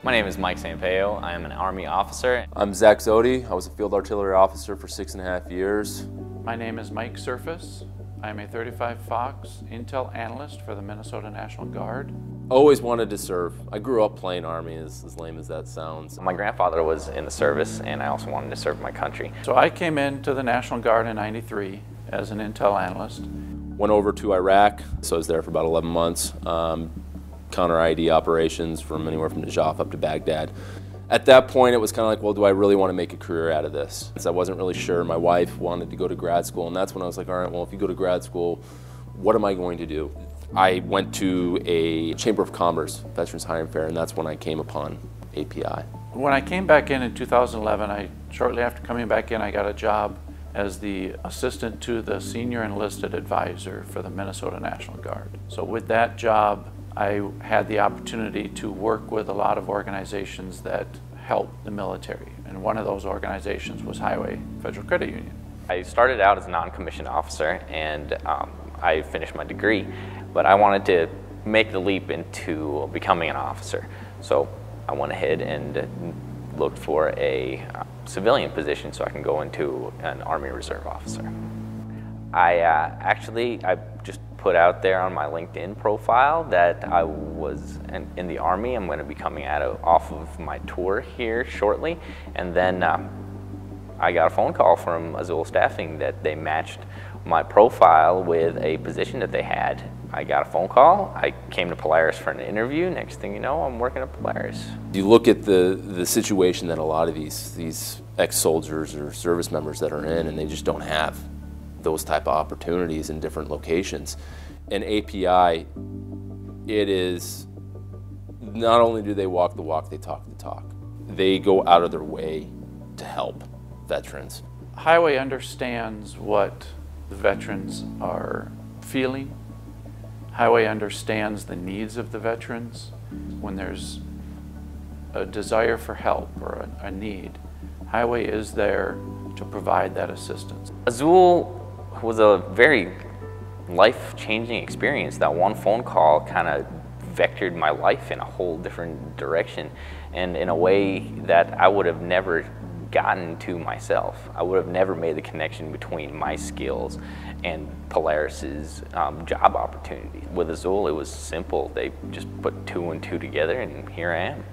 My name is Mike Sampaio. I am an Army officer. I'm Zach Zodi. I was a field artillery officer for 6.5 years. My name is Mike Surface. I'm a 35 Fox Intel analyst for the Minnesota National Guard. Always wanted to serve. I grew up playing Army, as lame as that sounds. My grandfather was in the service, and I also wanted to serve my country. So I came into the National Guard in '93 as an Intel analyst. Went over to Iraq, so I was there for about 11 months. Counter-IED operations from anywhere from Najaf up to Baghdad. At that point, it was kind of like, well, do I really want to make a career out of this? Because I wasn't really sure. My wife wanted to go to grad school, and that's when I was like, all right, well, if you go to grad school, what am I going to do? I went to a Chamber of Commerce Veterans Hiring Fair, and that's when I came upon API. When I came back in 2011, shortly after coming back in, I got a job as the assistant to the senior enlisted advisor for the Minnesota National Guard. So with that job, I had the opportunity to work with a lot of organizations that help the military, and one of those organizations was Highway Federal Credit Union. I started out as a non-commissioned officer, and I finished my degree, but I wanted to make the leap into becoming an officer. So I went ahead and looked for a civilian position so I can go into an Army Reserve officer. I just put out there on my LinkedIn profile that I was in the Army. I'm going to be coming off of my tour here shortly, and then I got a phone call from Azul Staffing that they matched my profile with a position that they had. I got a phone call, I came to Polaris for an interview, next thing you know, I'm working at Polaris. You look at the situation that a lot of these ex-soldiers or service members that are in, and they just don't have those type of opportunities in different locations. And API, it is, not only do they walk the walk, they talk the talk. They go out of their way to help veterans. Highway understands what the veterans are feeling. Highway understands the needs of the veterans. When there's a desire for help or a need, Highway is there to provide that assistance. Azul was a very life-changing experience. That one phone call kind of vectored my life in a whole different direction, and in a way that I would have never gotten to myself. I would have never made the connection between my skills and Polaris's job opportunity. With Azul, it was simple. They just put 2 and 2 together, and here I am.